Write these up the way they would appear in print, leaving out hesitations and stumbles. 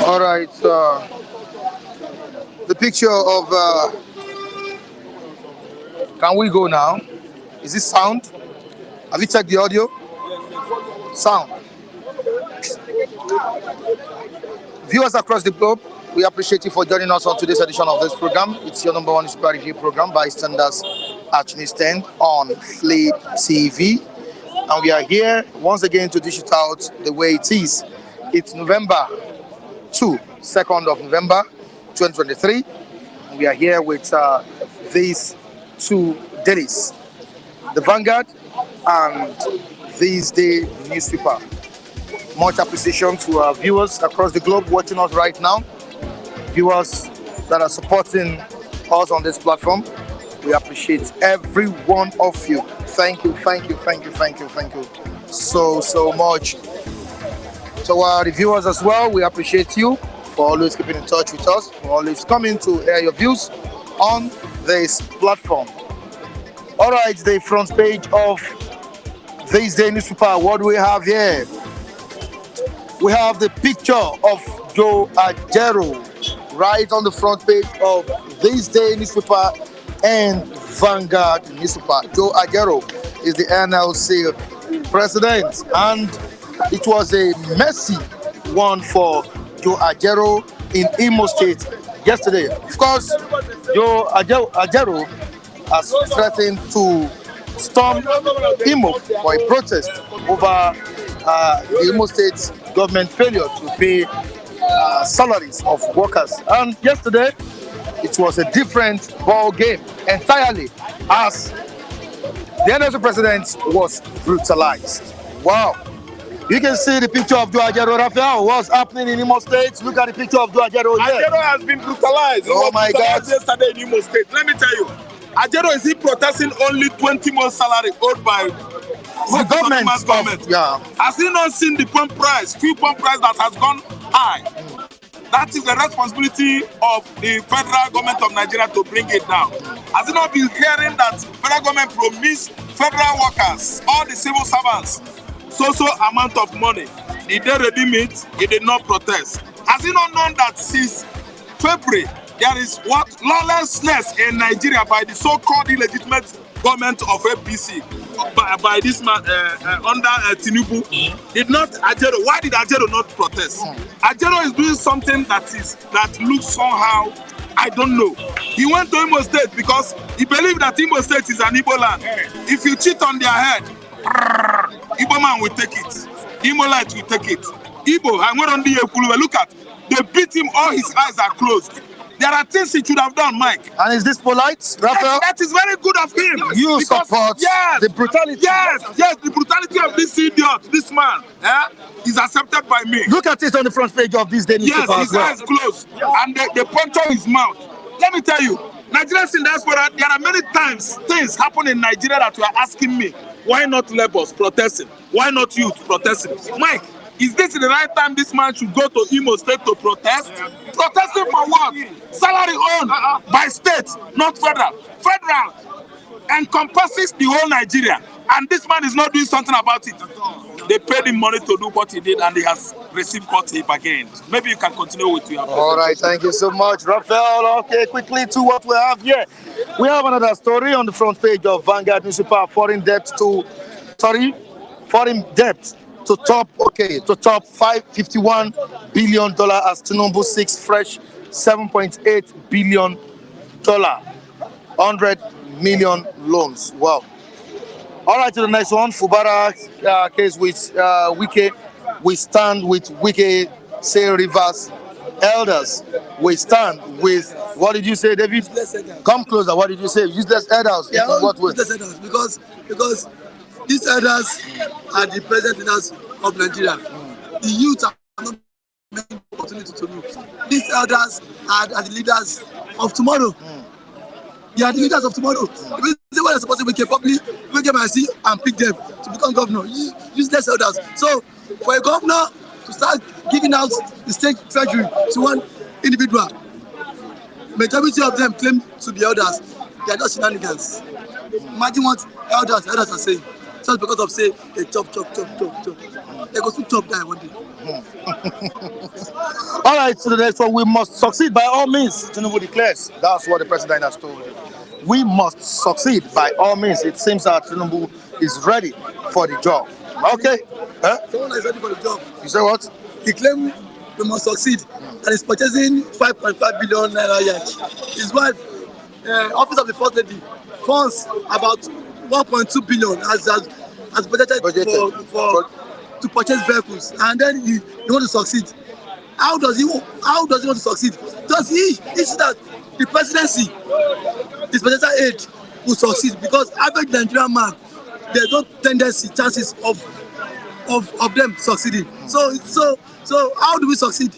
All right, the picture of, can we go now? Is this sound? Have you checked the audio? Sound. Viewers across the globe, we appreciate you for joining us on today's edition of this program. It's your number one super review program by standards at News 10 on Fleet TV. And we are here once again to dish it out the way it is. It's November 2nd of November 2023. And we are here with these two dailies, the Vanguard and This Day newspaper. Much appreciation to our viewers across the globe watching us right now, viewers that are supporting us on this platform. We appreciate every one of you. Thank you so much. To our reviewers as well, we appreciate you for always keeping in touch with us, for always coming to air your views on this platform. All right, the front page of This Day newspaper. What do we have here? We have the picture of Joe Ajaero right on the front page of This Day newspaper and Vanguard newspaper. Joe Ajaero is the NLC president, and it was a messy one for Joe Ajaero in Imo State yesterday. Of course, Joe Ajaero has threatened to storm Imo for a protest over the Imo State government failure to pay salaries of workers. And yesterday, it was a different ball game entirely, as the NLC president was brutalized. Wow. You can see the picture of Joe Ajaero. Raphael, what's happening in Imo State? Look at the picture of Joe Ajaero here. Ajaero has been brutalized. Oh my God. Yesterday in Imo State. Let me tell you, Ajaero is he protesting only 20 months salary owed by the government. Yeah. Has he not seen the pump price, fuel pump price that has gone high? That is the responsibility of the federal government of Nigeria to bring it down. Has he not been hearing that federal government promised federal workers, all the civil servants, so amount of money? Did they redeem it? He did not protest. Has he not known that since February there is what lawlessness in Nigeria by the so-called illegitimate government of APC, by this man under Tinubu? Did not Ajaero? Why did Ajaero not protest? Ajaero is doing something that looks somehow, I don't know. He went to Imo State because he believed that Imo State is an Igbo land. If you cheat on their head, Igbo man will take it. Imo light will take it. Igbo, I went on the Ekuluwe. Look at, they beat him, all his eyes are closed. There are things he should have done, Mike. And is this polite, Raphael? That is very good of him. You support the brutality. Yes, the brutality of this idiot, this man, is accepted by me. Look at it on the front page of this day newspaper. Yes, his eyes closed, and they puncture his mouth. Let me tell you, Nigerians in diaspora, there are many times things happen in Nigeria that you are asking me, why not laborers protesting? Why not youth protesting? Mike, is this the right time this man should go to Imo State to protest? Protesting for what? Salary owned by state, not federal. Federal encompasses the whole Nigeria, and this man is not doing something about it. They paid him money to do what he did, and he has received court tape again. Maybe you can continue with your All right, thank you so much, Raphael. Okay, quickly to what we have here. We have another story on the front page of Vanguard newspaper. Foreign debt to top $551 billion as Tinubu seeks fresh $7.8 billion, 100 million loans. Wow. All right, to the next one. Fubara case with Wike. We stand with Wike, say Rivers elders. We stand with, what did you say, David? Come closer. What did you say? Useless elders. Yeah, in what way? useless elders, because these elders are the present leaders of Nigeria. The youth are not given the opportunity to look. These elders are the leaders of tomorrow. They are the leaders of tomorrow. The reason why they're supposed to wake up publicly, wake up and see and pick them to become governor. Useless elders. So for a governor to start giving out the state treasury to one individual, majority of them claim to be elders. They are just shenanigans. Imagine what elders are saying. Just because of say they chop. They go to chop guy one day. All right, so the next one, we must succeed by all means. Tinubu declares. That's what the president has told you. We must succeed by all means. It seems that Tinubu is ready for the job. Okay. Someone is ready for the job. You say what? He claimed we must succeed and is purchasing 5.5 billion naira yacht. His wife, office of the first lady, funds about 1.2 billion as budgeted for to purchase vehicles, and then he want to succeed. How does he want to succeed? Does he see that the presidency, his presidential aide, will succeed? Because average Nigerian man, there's no chances of them succeeding. So how do we succeed?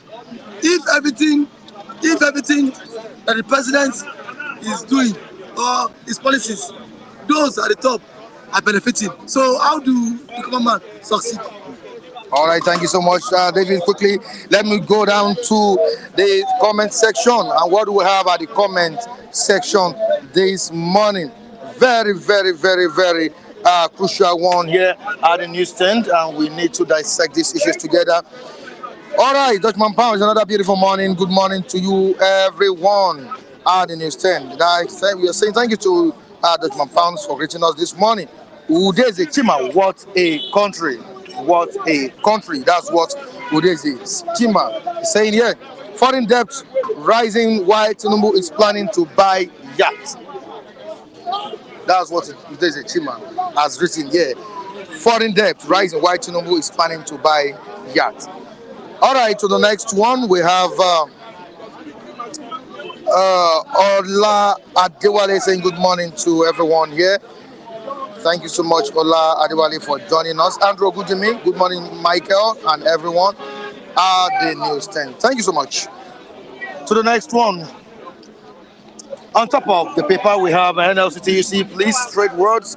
If everything that the president is doing or his policies, those at the top are benefiting. So how do the common man succeed? All right, thank you so much, David. Quickly, let me go down to the comment section. And what do we have at the comment section this morning? Very, very, very, very crucial one here at the newsstand, and we need to dissect these issues together. All right, Dutchman Pound, another beautiful morning. Good morning to you, everyone at the newsstand. We are saying thank you to Dutchman Pounds for greeting us this morning. Udeze Chima, what a country. What a country. That's what Udeze Chima is saying here. Foreign debt rising while Tinubu is planning to buy yacht. That's what Udeze Chima has written here. Foreign debt rising while Tinubu is planning to buy yacht. All right, to the next one, we have Ola Adewale saying good morning to everyone here. Thank you so much, Ola Adewale, for joining us. Andrew Gujimi, good morning, Michael, and everyone at the newsstand. Thank you so much. To the next one. On top of the paper, we have NLCTUC police straight words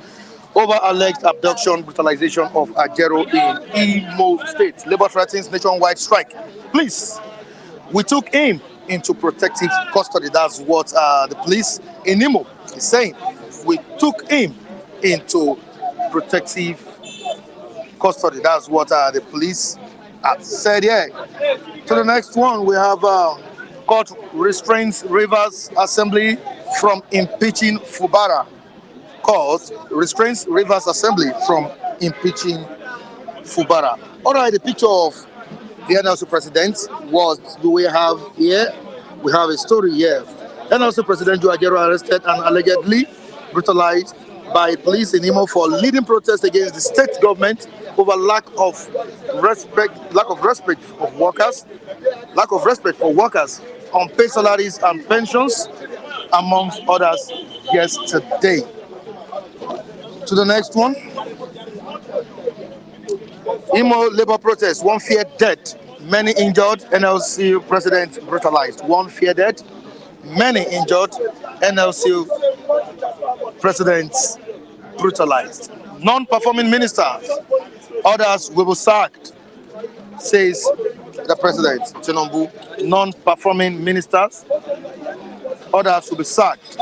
over alleged abduction, brutalization of Ajaero in Imo State. Labour threatens nationwide strike. Please, we took him into protective custody. That's what the police in Imo is saying. We took him into protective custody. That's what the police have said here. To the next one, we have court restrains Rivers Assembly from impeaching Fubara. Court restrains Rivers Assembly from impeaching Fubara. All right, the picture of the NLC president, what do we have here? We have a story here. NLC President Ajaero arrested and allegedly brutalized by police in Imo for leading protests against the state government over lack of respect for workers. unpaid salaries and pensions, amongst others, yesterday. To the next one. Imo labor protest, one fear death, many injured, NLC president brutalized. One fear death, many injured, NLC president brutalized. Non-performing ministers, others will be sacked, says the president, Tinubu. Non-performing ministers, others will be sacked,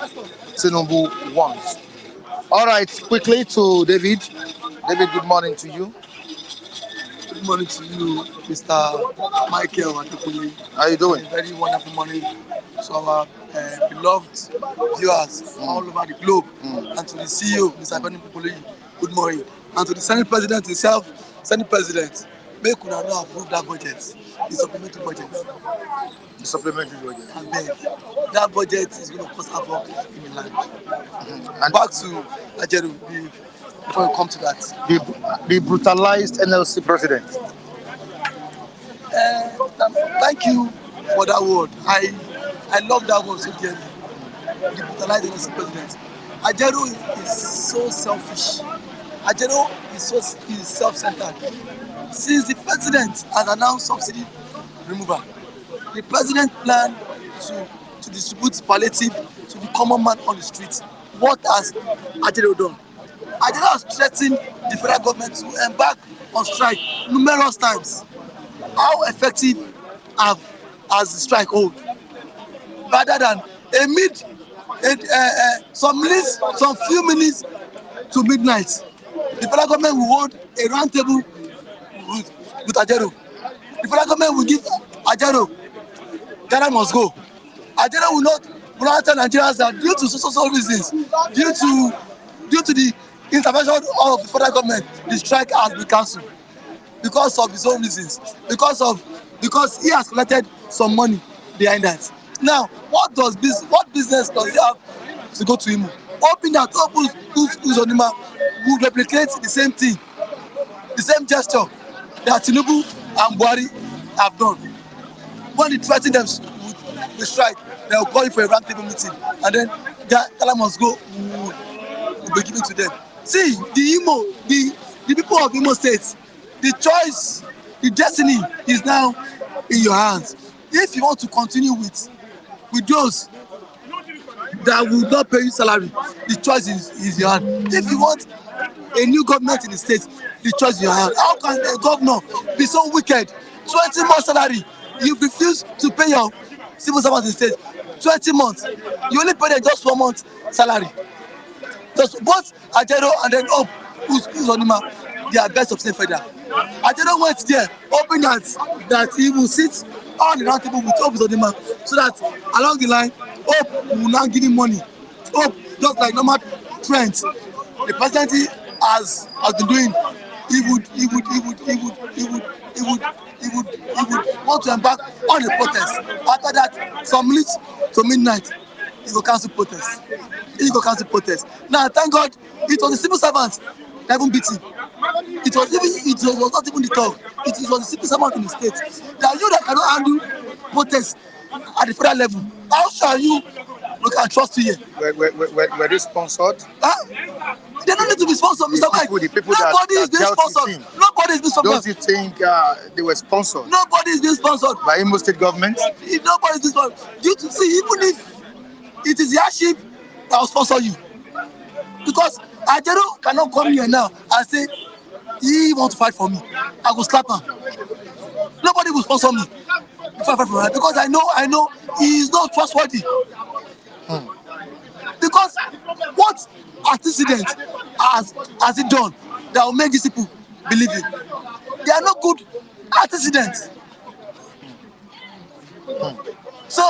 Tinubu wants. All right, quickly to David. David, good morning to you. Good morning to you, Mr. Michael Adekule. How are you doing? A very wonderful morning to our beloved viewers all over the globe, and to the CEO, Mr. Benny Popoli. Good morning, and to the Senate President himself, Senate President. Make una no approve that budget, the supplementary budget. The supplementary budget. And then that budget is going to cause havoc in the land. And back to Ajaero, before we come to that. The brutalized NLC president. Thank you for that word. I love that word so dearly. The brutalized NLC president. Ajaero is so selfish. Ajaero is self-centered. Since the president has announced subsidy removal, the president planned to distribute palliative to the common man on the streets. What has Ajaero done? Ajaero has threatened the federal government to embark on strike numerous times. How effective has the strike hold? Rather than some few minutes to midnight, the federal government will hold a round table with Ajaero. The federal government will give Ajaero, Ghana must go. Ajaero will not tell Nigerians that due to social reasons, due to the intervention of the federal government, the strike has been cancelled because of his own reasons, because he has collected some money behind that. Now, what business does he have to go to him? Hoping that Uzodinma will replicate the same thing, the same gesture that Tinubu and Buhari have done. When they threaten them with the strike, they will call you for a round table meeting, and then Ghana must go will be given to them. See, the people of Imo State, the choice, the destiny is now in your hands. If you want to continue with those that will not pay you salary, the choice is your hand. If you want a new government in the state, the choice is your hand. How can a governor be so wicked? 20 months salary, you refuse to pay your civil servants in the state. 20 months, you only pay them just 4 months salary. Just both Ajaero and then Uzodinma, they are best of state federal. Ajaero went there hoping that he will sit on the round table with Uzodinma, so that along the line, Hope will now give him money. Hope, just like normal trends, the presidency has been doing, he would want to embark on a protest. After that, some minutes to midnight, he will cancel protest. Now, thank God, it was the civil servants that even beat him. It was not even the talk. It was the civil servant in the state. That you that cannot handle protests at the federal level, how shall we can trust you here? Were they sponsored? They don't need to be sponsored, Mr. Mike. The people Nobody is being sponsored. Nobody is being sponsored. Don't you think they were sponsored? Nobody is being sponsored. By Imo State government? Nobody is being sponsored. Due to see, even if it is the hardship that will sponsor you. Because Ajaero cannot come here now and say, he wants to fight for me. I will slap him. Nobody will sponsor me. Because I know he is not trustworthy. Because what antecedent has it done that will make these people believe it? They are not good antecedents. So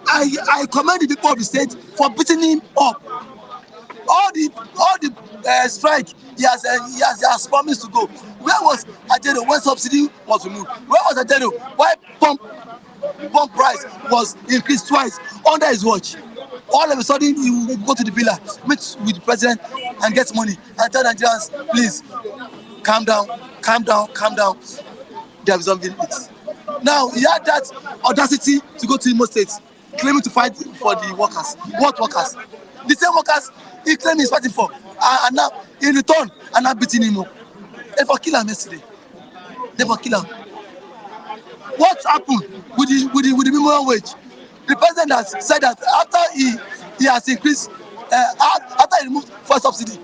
I commend the people of the state for beating him up. All the strike he has promised to go. Where was Ajaero when subsidy was removed? Where was Ajaero? Why pump price was increased twice under his watch? All of a sudden he will go to the villa, meet with the president and get money and tell Nigerians, please calm down. They are resolving it. Now he had that audacity to go to Imo State, claiming to fight for the workers. What workers? The same workers he claimed he's fighting for, and now in return, and now beating him up. They for kill him yesterday. They for kill him. What happened with the minimum wage? The president has said that after he has increased, after he removed fuel subsidy,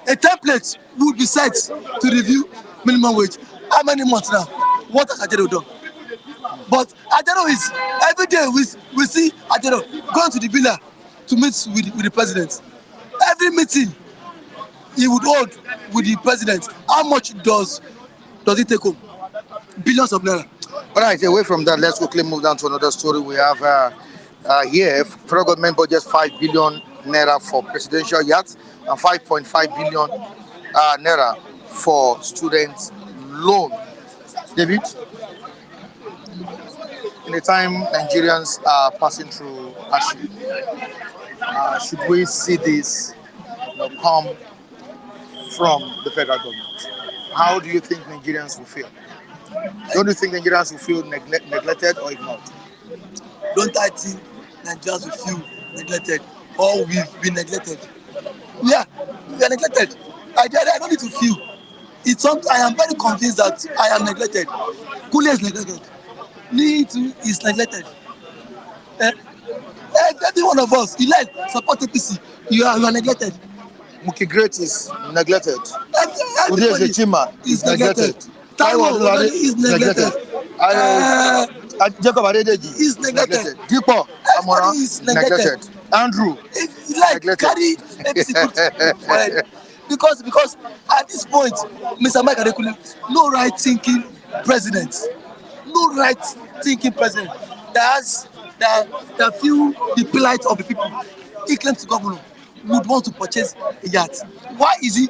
a template would be set to review minimum wage. How many months now? What has Ajaero done? But Ajaero is, every day we see Ajaero going to the villa to meet with the president. Every meeting he would hold with the president. How much does it take home? Billions of naira. All right, away from that, let's quickly move down to another story. We have here, federal government budgets 5 billion naira for presidential yachts and 5.5 billion naira for student loan. David, in the time Nigerians are passing through hardship, should we see this come from the federal government? How do you think Nigerians will feel? Don't you think Nigerians will feel neglected or ignored? Don't I think Nigerians will feel neglected or we've been neglected? Yeah, we are neglected. I don't need to feel. I am very convinced that I am neglected. Kule is neglected. Lee too is neglected. Every one of us, you like support APC, you are neglected. Muki Great is neglected. Everybody is neglected. Taiwo is neglected. Jacob Adedeji is neglected. Dipo Amora is neglected. Andrew like carry APC because at this point, Mr. Mike Adekule, no right thinking president that feel the plight of the people. He claims to governor would want to purchase a yacht. Why is the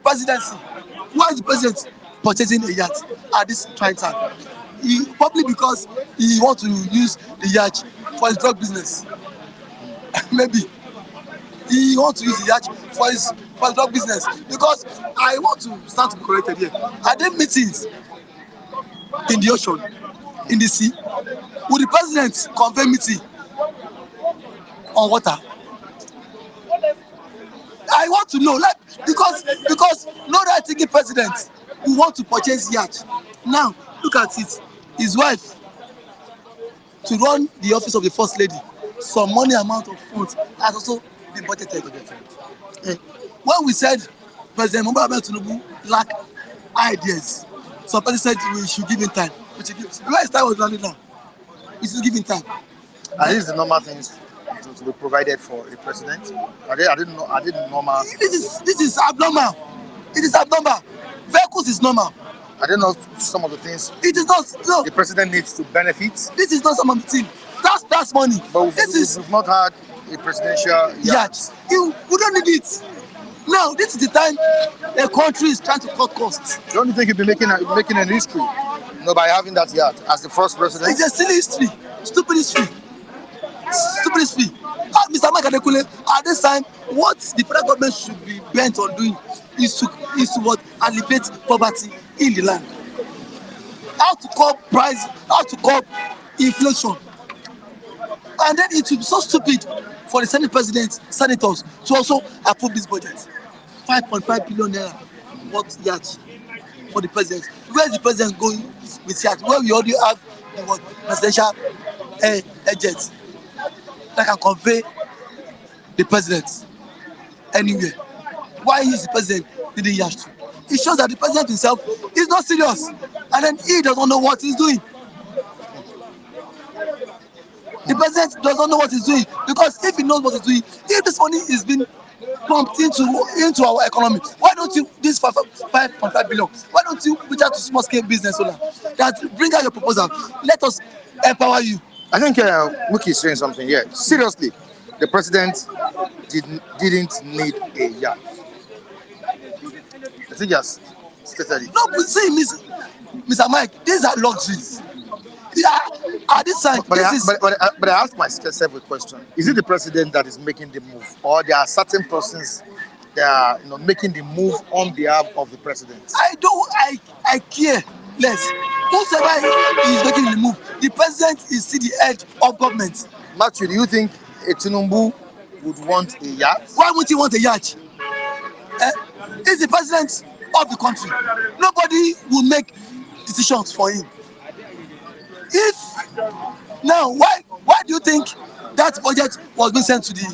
president purchasing a yacht at this trying time? Probably because he wants to use the yacht for his drug business. Maybe he wants to use the yacht for his drug business. Because I want to start to be corrected here. Are there meetings in the ocean, in the sea? Would the president convene meeting on water? I want to know, because no right thinking president who want to purchase yacht. Now look at it. His wife to run the office of the first lady, some money amount of funds has also been budgeted. When we said President Muhammadu Tinubu lack ideas, some people said we should give him time. Where is time was running now? We should give him time. Are these the normal things to be provided for a president? I didn't know normal. This is abnormal. It is abnormal. Vehicles is normal. I don't know some of the things. It is not. No. The president needs to benefit. This is not some of the things. That's money. But we've not had a presidential yacht. We don't need it. Now this is the time a country is trying to cut costs. Don't you think you'll be making an history? By having that yacht as the first president? It's a silly history. Stupid history. Mr. Mike Adekule, at this time, what the federal government should be bent on doing is to alleviate poverty in the land. How to curb inflation. And then it will be so stupid for the senators to also approve this budget. 5.5 billion naira what yacht for the president. Where is the president going with yacht? Where we already have the presidential jet that can convey the president anywhere. Why is the president needing yacht? It shows that the president himself is not serious, and then he doesn't know what he's doing. The president doesn't know what he's doing, because if he knows what he's doing, if this money is being pumped into our economy, why don't you, this 5.5 billion, why don't you reach out to small scale business owner that bring out your proposal? Let us empower you. I think Wiki is saying something here. Seriously, the president didn't need a yacht. I think just stated it. No, but see, Mr. Mike, these are luxuries. Yeah, at this time, but I asked myself a question: is it the president that is making the move, or there are certain persons that are making the move on behalf of the president? I care less. Whosoever is making the move, the president is still the head of government. Matthew, do you think a Tinubu would want a yacht? Why would he want a yacht? He's the president of the country. Nobody will make decisions for him. If now, why do you think that budget was being sent to the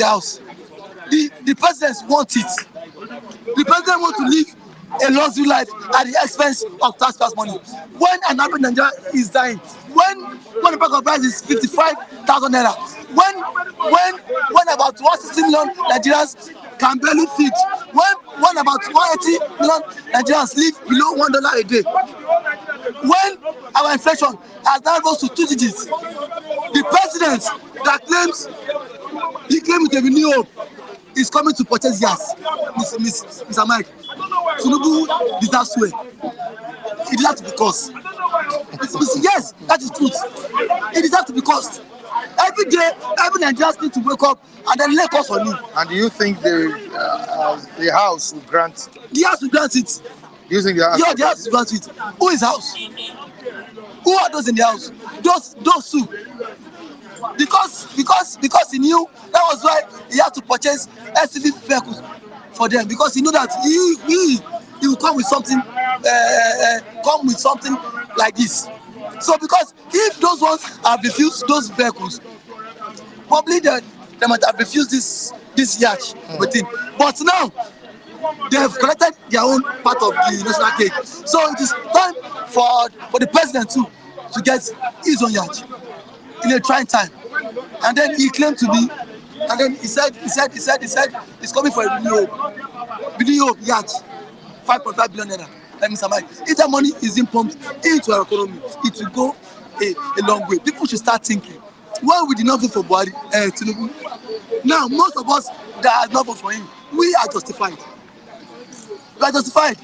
house? The president wants it. The president wants to live a luxury life at the expense of taxpayers' money. When an average Nigerian is dying, when the bag of rice is 55,000 naira, when about 160 million Nigerians can barely feed, when about 180 million Nigerians live below $1 a day, when our inflation has now rose to 2 digits, the president that claims with a renewal is coming to purchase gas, Mr. Mike. Tinubu deserves to swear. It deserves to be cost. Yes, that is truth. It deserves to be cost. Every day, every Nigerian need to wake up and then lay cost on him. And do you think the house will grant? The house will grant it. Do you think the house? Yeah, the house will grant it. Who is house? Who are those in the house? Those two. Because he knew that was why he had to purchase SUV vehicles for them, because he knew that he will come with something like this. So because if those ones have refused those vehicles, probably they might have refused this yacht with him. But now they have collected their own part of the national cake. So it is time for the president to get his own yacht in a trying time. And then he claimed to be, and then he said he's coming for a renewal yacht, 5.5 billion naira. Like Mr. Mike, if that money is being pumped into our economy, it will go a long way. People should start thinking, why we did not vote for Buhari, Tinubu? Now, most of us that have not voted for him, we are justified. We are justified.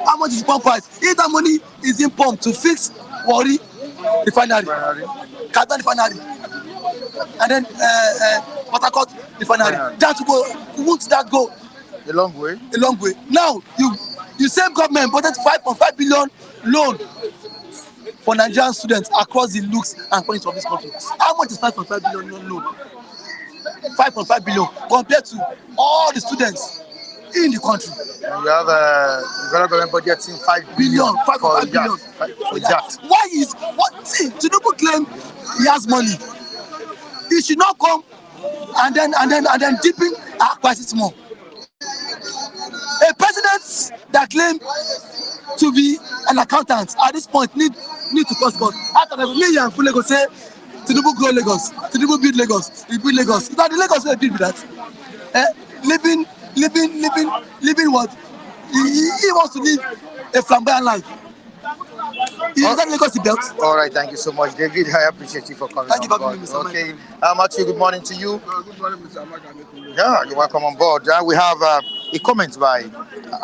How much is the pump price? If that money is being pumped to fix Warri refinery, Kaduna refinery, and then Port Harcourt refinery, that will go. Won't that go a long way? A long way. Now you same government budgeted 5.5 billion loan for Nigerian students across the looks and corners of this country. How much is 5.5 billion loan? 5.5 billion compared to all the students in the country. And we have the federal government budgeting 5 billion for yacht. Why is see Tinubu claim he has money? He should not come and then deepen our crisis more. A president that claim to be an accountant at this point need to cost God. After me and Fulego say Tinubu grow Lagos, Tinubu build Lagos, we build Lagos. It's not the Lagos we build with that. Living what? He wants to live a flamboyant life. He doesn't Lagos the belt. All right, thank you so much, David. I appreciate you for coming. Thank you for coming, Mr. Okay, Matthew, good morning to you. Good morning, Mr. Mike. Yeah, you're welcome on board. We have a comment by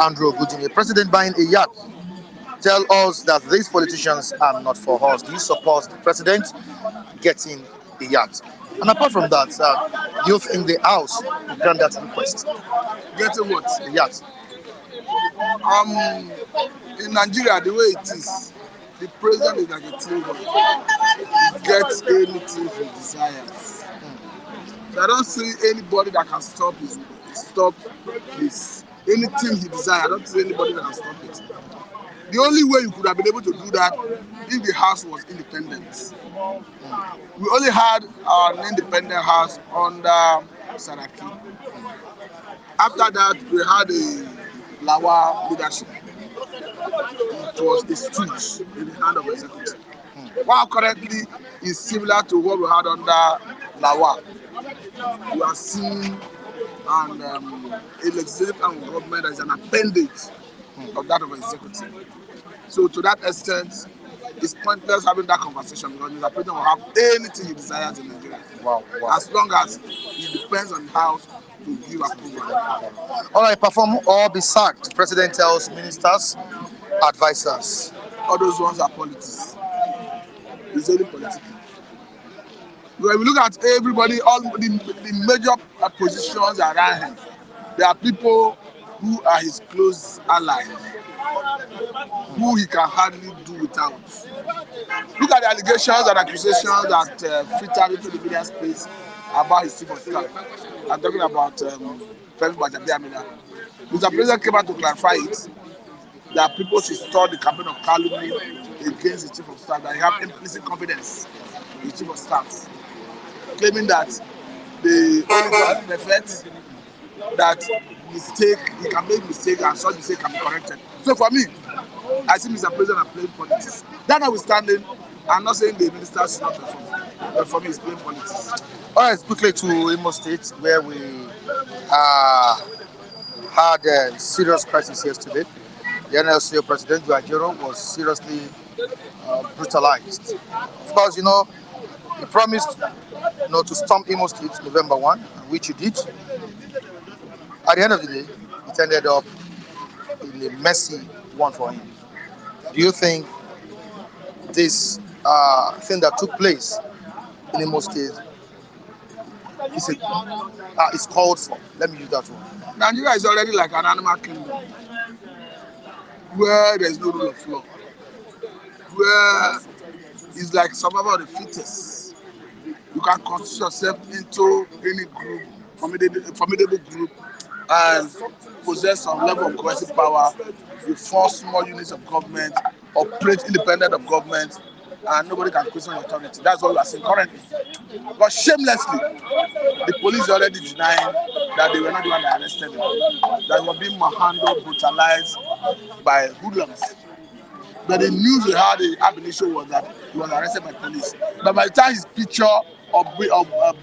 Andrew Ogujimi. President buying a yacht. Tell us that these politicians are not for us. Do you support the president getting a yacht? And apart from that, do you think the House will grant that request? Getting what? The yacht. In Nigeria, the way it is, the president is like a team boy. He gets anything he desires. So I don't see anybody that can stop his anything he desires. I don't see anybody that can stop it. The only way you could have been able to do that if the house was independent. We only had an independent house under Saraki. After that, we had a Lawa leadership. It was a stooge in the hand of the executive. While currently is similar to what we had under Lawa. We are seeing a legislative arm of government as an appendage of that of the executive. So to that extent, it's pointless having that conversation because the president will have anything he desires in Nigeria. Wow. As long as it depends on the House to give approval. All right, perform or be sacked. President tells ministers, advisors. All those ones are politics. It's only politics. When we look at everybody, all the major positions around him, there are people who are his close allies. who he can hardly do without. Look at the allegations and accusations that filtered into the media space about his chief of staff. I'm talking about Femi Gbajabiamila. Mr. President came out to clarify it, that people should start the campaign of calumny against the chief of staff, that he have implicit confidence in the chief of staff, claiming that the only perfect, that he can make mistakes and such mistake can be corrected. So for me, I see Mr. President are playing politics. That notwithstanding, I'm not saying the ministers should not perform, but for me, it's playing politics. All right, quickly to Imo State, where we had a serious crisis yesterday. The NLCO president, Ajaero, was seriously brutalized. Of course, he promised to storm Imo State November 1, which he did. At the end of the day, it ended up in a messy one for him. Do you think this thing that took place in Imo State is called for? Let me use that one. Nigeria is already like an animal kingdom, where there is no rule of law, where it's like survival of the fittest. You can constitute yourself into any group, formidable group, and possess some level of coercive power. You force small units of government, operate independent of government, and nobody can question your authority. That's what we are seeing currently. But shamelessly, the police already denying that they were not the one that arrested him, that were being manhandled, brutalized by hoodlums. But the news we had the ab initio was that he was arrested by police. But by the time his picture of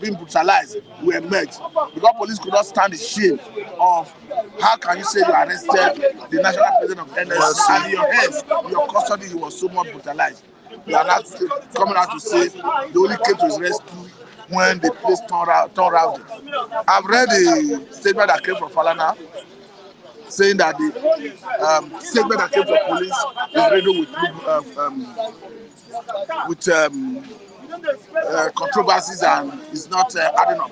being brutalized will emerge, because police could not stand the shame of how can you say you arrested the national president of NS and in your hands, in your custody, he was so much brutalized. They are not coming out to say they only came to his rescue when the place turned rowdy. I've read a statement that came from Falana saying that the statement that came from police is riddled with controversies and is not adding up.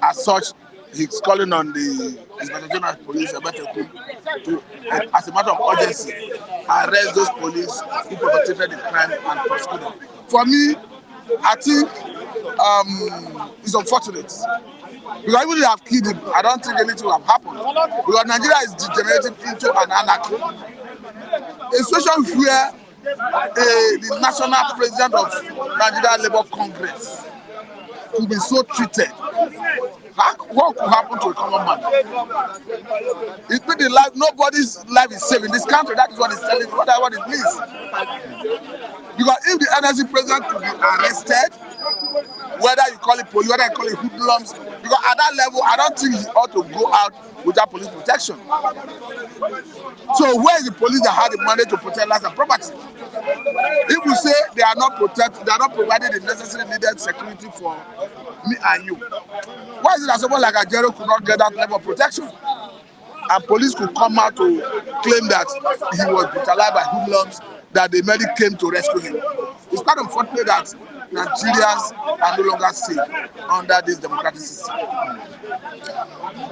As such, he's calling on the Inspector General of Police to, as a matter of urgency, arrest those police who perpetrated the crime and prosecute them. For me, I think it's unfortunate. Because even if they have killed him, I don't think anything will have happened. Because Nigeria is degenerating into an anarchy. A situation where the national president of Nigeria Labour Congress could be so treated. What could happen to a common man? It means the life, nobody's life is safe in this country. That is what it's telling you, what it means. Because if the NSC president could be arrested, whether you call it police, whether you call it hoodlums, because at that level, I don't think he ought to go out without police protection. So where is the police that had the mandate to protect lives and property? If we say they are not protected, they are not providing the necessary needed security for me and you, why is it that someone like Ajaero could not get that level of protection? And police could come out to claim that he was brutalized by hoodlums, that they merely came to rescue him. It's quite unfortunate that Nigerians are no longer safe under this democratic system.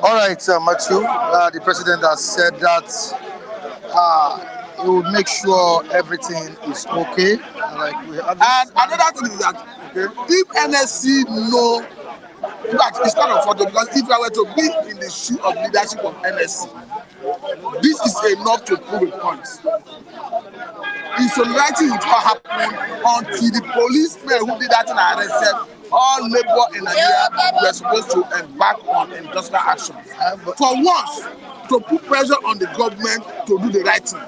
All right, Matthew, the president has said that he will make sure everything is okay. And another thing is that if NSC know, in fact, it's not unfortunate, because if I were to be in the shoe of leadership of NSC, this is enough to prove a point. Insolidarity will not happen until the policemen who did that thing are arrested. All labor in Nigeria were supposed to embark on industrial action. For once, to put pressure on the government to do the right thing.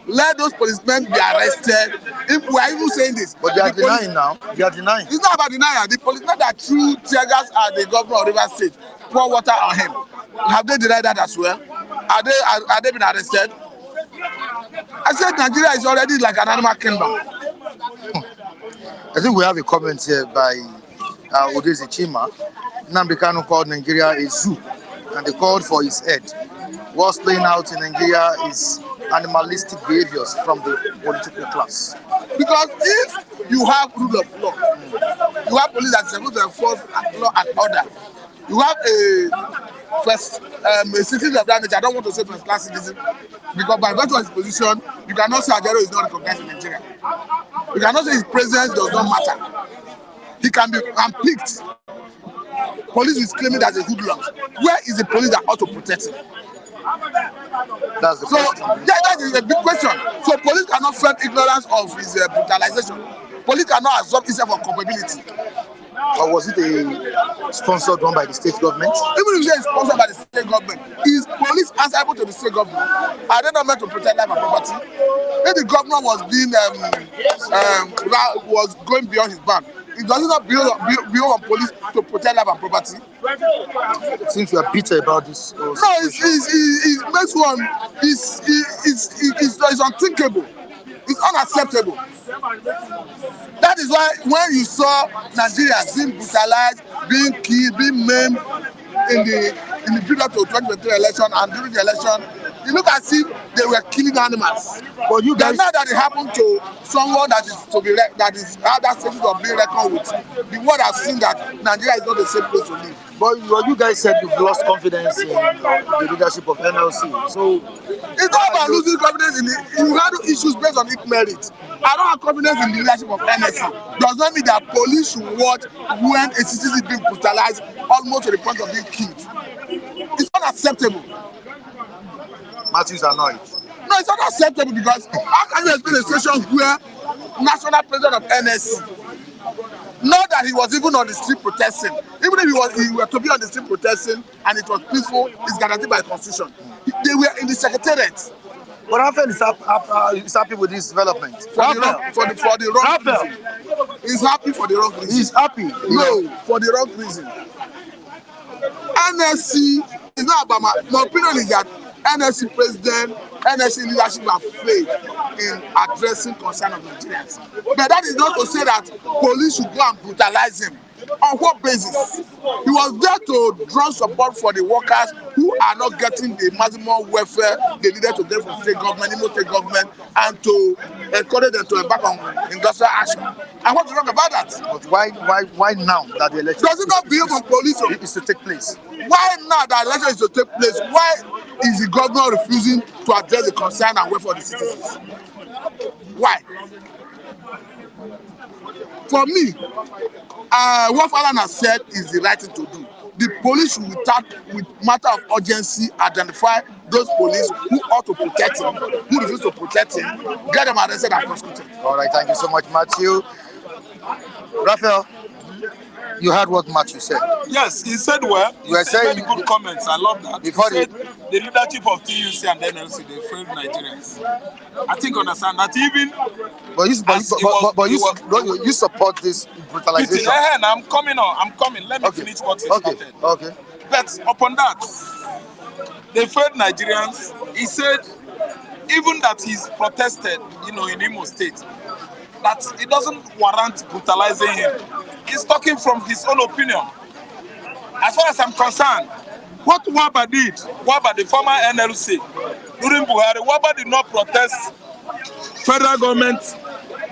Let those policemen be arrested. If we are even saying this, but they are denying now. They are denying. It's not about denial. The policemen that threw tear gas at the governor of Rivers State, pour water on him. Have they denied that as well? Are they been arrested? I said Nigeria is already like an animal kingdom. I think we have a comment here by Odeze Chima. Nnamdi Kanu called Nigeria a zoo, and they called for his head. What's playing out in Nigeria is animalistic behaviors from the political class. Because if you have rule of law, you have police that is supposed to enforce law and order, you have first a citizen of that nature. I don't want to say first class citizen because by virtue of his position, you cannot say Ajaero is not recognized in Nigeria. You cannot say his presence does not matter. He can be handpicked. Police is claiming that a hoodlum. Where is the police that ought to protect him? That's the question. Yeah, that is a big question. So police cannot feign ignorance of his brutalization. Police cannot absorb himself of culpability. Or was it a sponsored one by the state government? Even if it is sponsored by the state government, is police answerable to the state government? Are they not meant to protect life and property? If the governor was being was going beyond his bound, it does not beyond on police to protect life and property. Since you are bitter about this, no, it's next one is unthinkable. It's unacceptable. That is why when you saw Nigerians being brutalized, being killed, being maimed in the build up to 2023 election and during the election, you look as if they were killing animals. But you guys, now that it happened to someone that is that is that status of being reckoned with, the world has seen that Nigeria is not a safe place to live. But you guys said you've lost confidence in the leadership of NLC. So it's not about losing confidence in it. You handle issues based on its merit. I don't have confidence in the leadership of NLC. Does not mean that police should watch when a citizen is being brutalized almost to the point of being killed. It's unacceptable. Matthew's annoyed. No, it's not acceptable because how can you explain a situation where national president of NSC, not that he was even on the street protesting, even if he were to be on the street protesting and it was peaceful, it's guaranteed by the constitution. They were in the secretariat. But Raphael is happy with this development. For the wrong reason. He's happy for the wrong reason. He's happy. No, for the wrong reason. NSC is not about my opinion is that NSC president, NSC leadership have failed in addressing concern of Nigerians. But that is not to say that police should go and brutalize him. On what basis? He was there to draw support for the workers who are not getting the maximum welfare they needed to get from state government, Imo state government, and to encourage them to embark on industrial action. And what's wrong about that? But why now that the election does it not behave on police? Is to take place? Why now that election is to take place? Why is the governor refusing to address the concern and welfare of the citizens? Why? For me, what Falana said is the right thing to do. The police should, with matter of urgency, identify those police who ought to protect him, who refuse to protect him, get them arrested and prosecuted. All right, thank you so much, Matthew. Raphael, you heard what Matthew said. Yes, he said well. You were saying very good comments. I love that. Before he said the leadership of TUC and NLC, they failed Nigerians. I think understand that even. But you support this brutalization. I'm coming on. I'm coming. Let me finish what he started. Okay. But upon that, they failed Nigerians. He said even that he's protested, in Imo State, that it doesn't warrant brutalizing him. He's talking from his own opinion. As far as I'm concerned, what Waba did, the former NLC, during Buhari, Waba did not protest federal government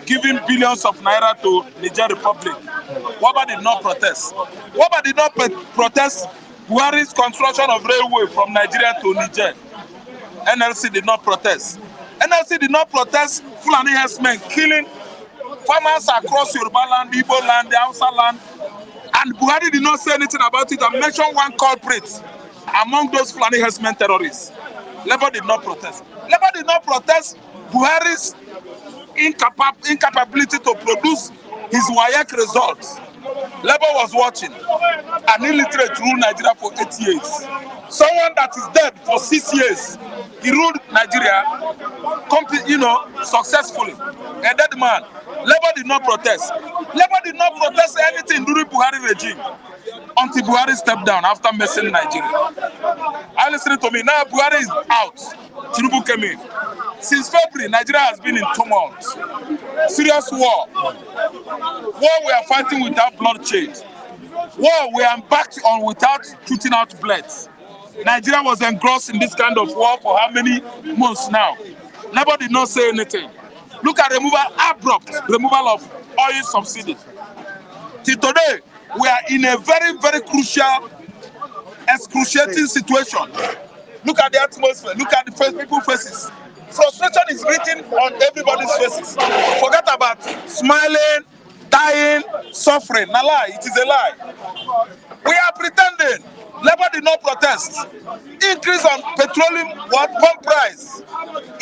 giving billions of naira to Niger Republic. Waba did not protest. Waba did not protest Buhari's construction of railway from Nigeria to Niger. NLC did not protest. NLC did not protest Fulani herdsmen killing farmers across Yoruba land, Igbo land, the Hausa land, and Buhari did not say anything about it and mention one culprit among those Fulani herdsmen terrorists. Labour did not protest. Labour did not protest Buhari's incapability to produce his WAEC results. Labour was watching. An illiterate ruled Nigeria for 8 years. Someone that is dead for 6 years, he ruled Nigeria, successfully. A dead man. Labour did not protest. Labour did not protest anything during Buhari regime until Buhari stepped down after messing Nigeria. Are you listening to me? Now Buhari is out. Tinubu came in. Since February, Nigeria has been in tumult. Serious war. War we are fighting without bloodshed. War we are embarked on without shooting out bloods. Nigeria was engrossed in this kind of war for how many months now? Labour did not say anything. Look at abrupt removal of oil subsidy. Till today, we are in a very, very crucial excruciating situation. Look at the atmosphere. Look at the people's faces. Frustration is written on everybody's faces. Forget about smiling, dying, suffering. A lie. It is a lie. We are pretending. Labour did not protest. Increase on petroleum pump price.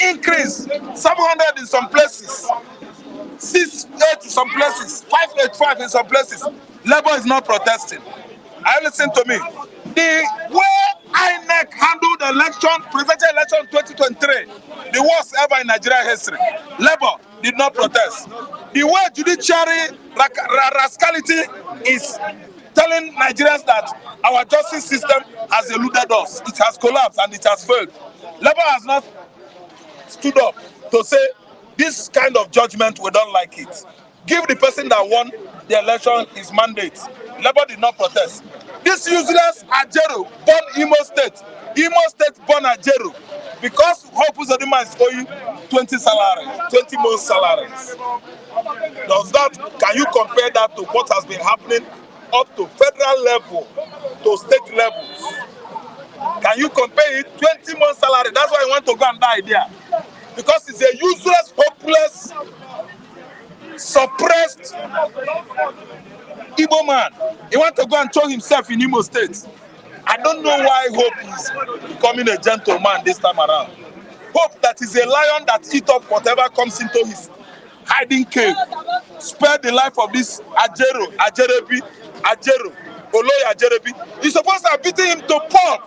Increase 700 in some places. 680 in some places. 585 in some places. Labour is not protesting. Listen to me. The way INEC handled the election, presidential election 2023, the worst ever in Nigeria history. Labour did not protest. The way judiciary rascality is telling Nigerians that our justice system has eluded us. It has collapsed and it has failed. Labour has not stood up to say this kind of judgment, we don't like it. Give the person that won the election his mandate. Labour did not protest. This useless Ajaero born Imo State. Imo State born Ajaero. Because Hope Uzodinma is owing 20 months salaries. Can you compare that to what has been happening up to federal level, to state levels? Can you compare it? 20 months salary. That's why I want to go and die there. Because it's a useless, hopeless, suppressed Igbo man. He wants to go and throw himself in Imo State. I don't know why Hope is becoming a gentleman this time around. Hope that is a lion that eats up whatever comes into his hiding cave. Spare the life of this Ajaero, Oloy Ajaero. You're supposed to have beaten him to pulp.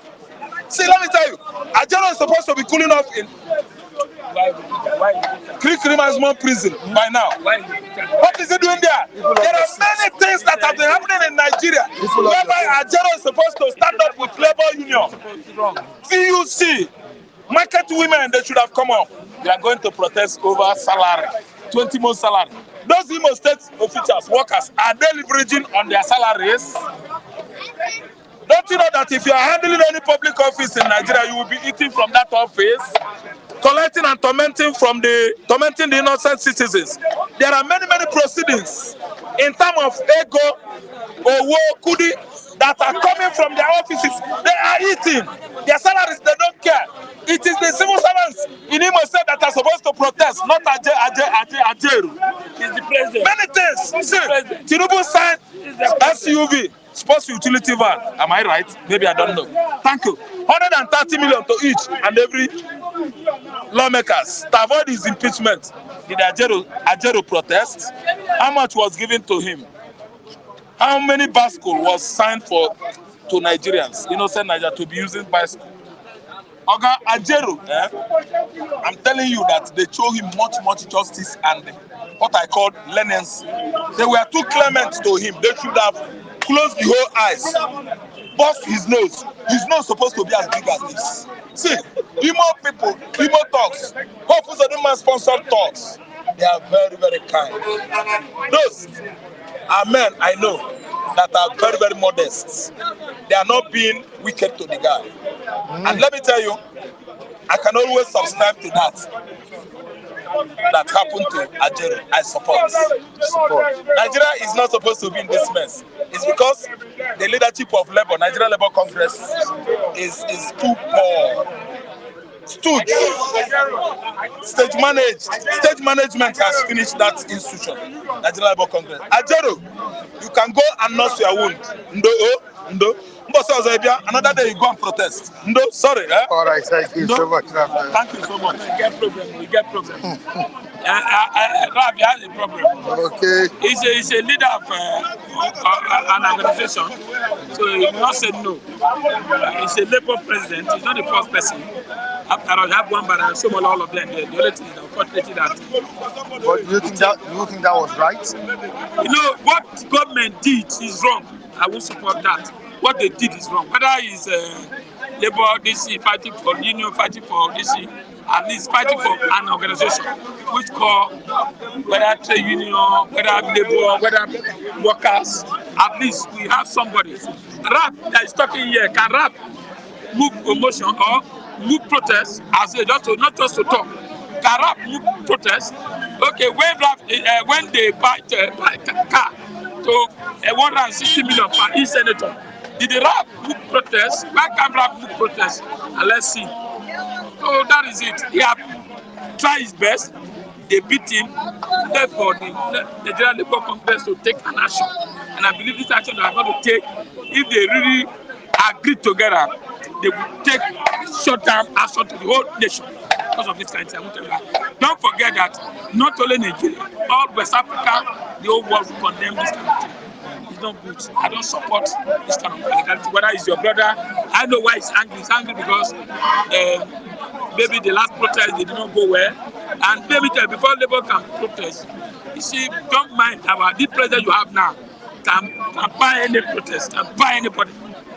See, let me tell you, Ajaero is supposed to be cooling off in Kriminal prison by now. What is he doing there? There are many things that have been happening in Nigeria whereby Ajaero is supposed to stand up with labor union. VUC, market women, they should have come up. They are going to protest over salary, 20 months salary. Those Imo State officials, workers, are they leveraging on their salaries? Don't you know that if you are handling any public office in Nigeria, you will be eating from that office, collecting and tormenting the innocent citizens? There are many proceedings in terms of ego or kudi that are coming from their offices. They are eating their salaries. They don't care. It is the civil servants in Imo State that are supposed to protest, not Ajaero. He's the president. Many things. See, Tinubu signed SUV. Sports utility van. Am I right? Maybe I don't know. Thank you. 130 million to each and every lawmakers to avoid his impeachment. Did Ajaero protest? How much was given to him? How many bicycles was signed to Nigerians, innocent Nigeria, to be using bicycle? Oga Ajaero, I'm telling you that they show him much justice and what I call leniency. They were too clement to him. They should have closed the whole eyes, bust his nose. His nose supposed to be as big as this. See, Imo people, Imo talks, Hope Uzodinma sponsored talks. They are very kind. Those are men I know that are very modest. They are not being wicked to the guy. And let me tell you, I can always subscribe to that happened to Ajaero. I support. Nigeria is not supposed to be in this mess. It's because the leadership of Labour, Nigeria Labour Congress, is too poor. Stooge. Stage management has finished that institution. Nigeria Labour Congress. Ajaero, you can go and nurse your wound. Ndo. Another day you go and protest. No, sorry. All right, thank you so much. Thank you so much. We get problem. Rabi has a problem. Okay. He's a leader of an organization, so he will not say no. He's a Labour president. He's not the first person. After all, have one, but so all of them. The only thing is unfortunately that. But do you think that was right? You know what government did is wrong. I will support that. What they did is wrong. Whether it's Labour, DC fighting for union, fighting for DC, at least fighting for an organization which call whether trade union, whether Labour, whether workers, at least we have somebody. Rap that is talking here, can rap move promotion or move protest as a not just to talk. Can rap move protest? Okay, when they buy car to 160 million per each senator. Did the rap book protest? Why can't rap book protest? And let's see. So that is it. He have tried his best. They beat him. Therefore, the General Labour Congress to take an action. And I believe this action they are going to take, if they really agree together, they will take short-term action to the whole nation because of this kind of thing. Don't forget that not only Nigeria, all West Africa, the whole world will condemn this kind of thing. It's not good. I don't support this kind of illegality. Whether it's your brother, I know why he's angry. He's angry because maybe the last protest they did not go well. And let me tell you, before Labour can protest, you see, don't mind about the president you have now can buy any protest, can buy anybody.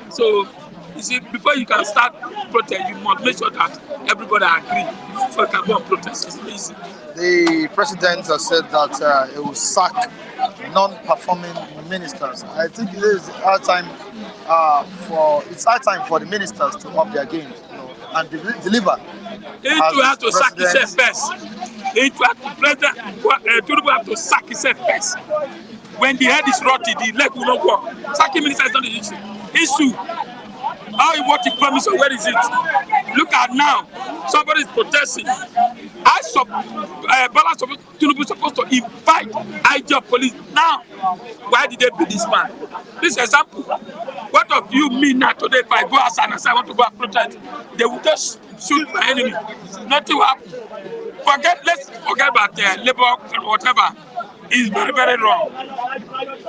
So you see, before you can start protest, you must make sure that everybody agree before you can go and protest. It's easy. The president has said that he will sack non-performing ministers. I think it is high time for the ministers to up their game, and deliver. He has to sack himself first. President Tinubu have to sack himself first. When the head is rotted, the leg will not work. Sacking minister is not the issue. Issue. How what he promised, or where is it? Look at now. Somebody is protesting. Bola Tinubu is supposed to invite IJ police. Now, why did they beat this man? This example. What of you mean now today if I go outside and say I want to go and protest? They will just shoot my enemy. Nothing will happen. Let's forget about Labour and whatever. It's very, very wrong.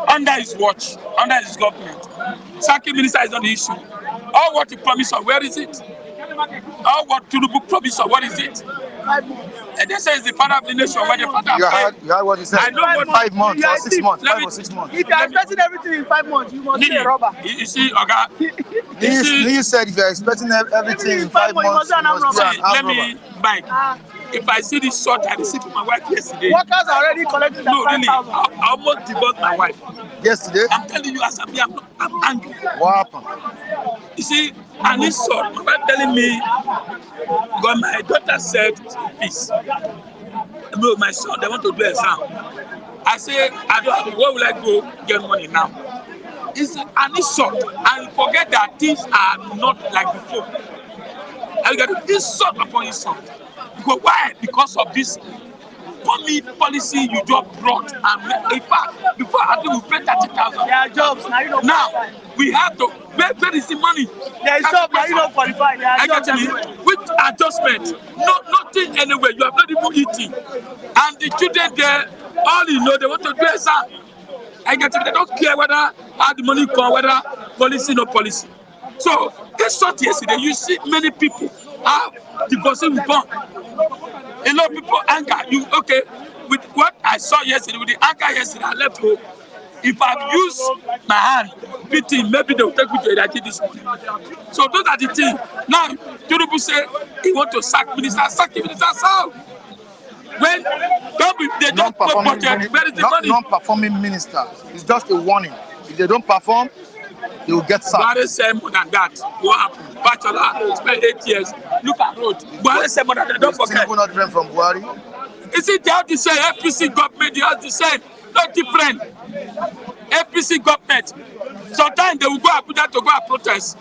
Under his watch, under his government. Sacking minister is not the issue. All what he promised, where is it? All what Tinubu promised, what is it? And they say it's the father of the nation. When the father you heard what he said. I know what 5 months or 6 months. 5 or 6 months. If you are expecting everything in 5 months, you must be a robber. You see, Oga. He said if you are expecting everything in 5 months, you must be an let me, Mike. If I see this shot I received from my wife yesterday. Workers are already collecting no, really, I almost divorced my wife. Yesterday? I'm telling you, as I'm angry. What happened? You see, and this shot, my wife telling me, but my daughter said, peace. No, my son, they want to do exam. I say, I don't know, where will I go get money now? It's an insult, and forget that things are not like before. I got insult upon insult. Because why? Because of this policy you just brought, and in fact, before I think we paid 30,000. There are jobs now. You don't now we have to. Where is the money? There is job now. You don't qualify. There are jobs everywhere. With adjustment, nothing anywhere. You have not even eating, and the children there, all you know, they want to do exam. I get it. They don't care whether how the money come, whether policy no policy. So it's short yesterday. You see many people are divorcing with bond. A lot of people anger you. Okay, with what I saw yesterday, with the anger yesterday, I left home. If I use my hand beating, maybe they will take me to Iraqi this morning. So those are the things. Now, Tinubu say he want to sack ministers. Sack ministers out. When they don't perform, where is the money? Non-performing ministers. It's just a warning. If they don't perform, they will get sacked. Buhari said more than that. What happened? Bachola spent 8 years. Look at road. Buhari said more than that. Don't forget. Still not different from Buhari. Is it they have the same? APC government, they have the same. Not different. APC government. Sometimes they will go Abuja to go and protest.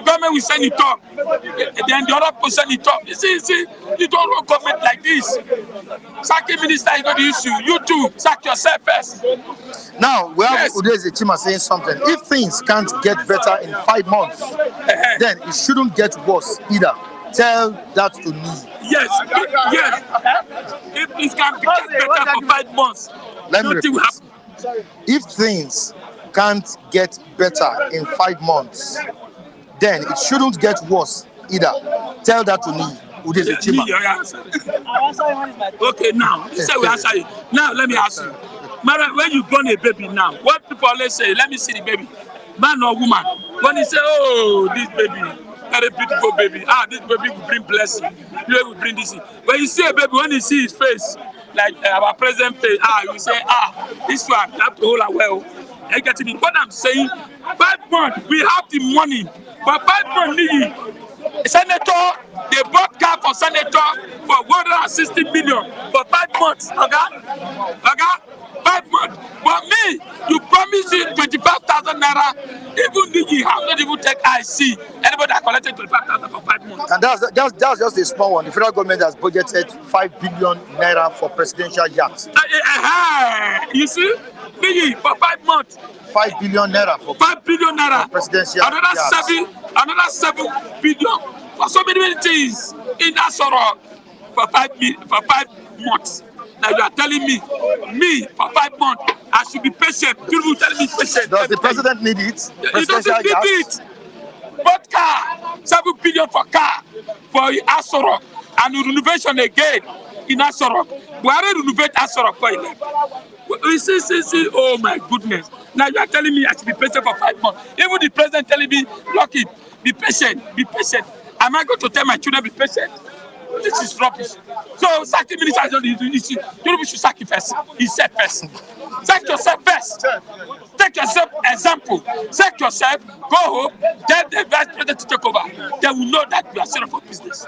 Government will send it up. Then the other person it up. You see, you don't run government like this. Sacking minister is not the issue. You too, sack yourself first. Now, we have Udeze Chima saying something. If things can't get better in 5 months, then it shouldn't get worse either. Tell that to me. Yes. If things can't get better for 5 months, nothing will happen. If things can't get better in 5 months, then it shouldn't get worse either. Tell that to me, Udeze Chima. Okay, now, you say we answer you. Now, let me ask you. Mara, when you born a baby now, what people always say, let me see the baby, man or woman. When you say, oh, this baby, very beautiful baby, this baby will bring blessing, this baby will bring this in. When you see a baby, when you see his face, like our present face, you say, this one, you have to hold her well. You get me? What I'm saying, 5 months, we have the money, but 5 months need Senator, they bought car for Senator for 160 million for 5 months. Okay? 5 months. But me, you promised me 25,000 billion naira. Even Niji have not even take IC. Anybody that collected 25,000 for 5 months. And that's just a small one. The federal government has budgeted 5 billion naira for presidential yachts. You see, Niji for 5 months. 5 billion naira for 5 billion naira. For presidential another yachts. Another 7 billion for so many things in that sorrow for 5 months. Now you are telling me for 5 months, I should be patient. You telling me patient. Does the president need it? He doesn't need it. But car, 7 billion for car, for Asorok, and renovation again in Asorok. We are renovate Asorok for 11. See, oh my goodness. Now you are telling me I should be patient for 5 months. Even the president telling me, lock it, be patient, be patient. Am I going to tell my children be patient? This is rubbish. So sacking minister is not the issue. You should sack it first. He said first. Sack yourself first. Take yourself example. Sack yourself, go home, then the vice president to take over. They will know that you are serious for business.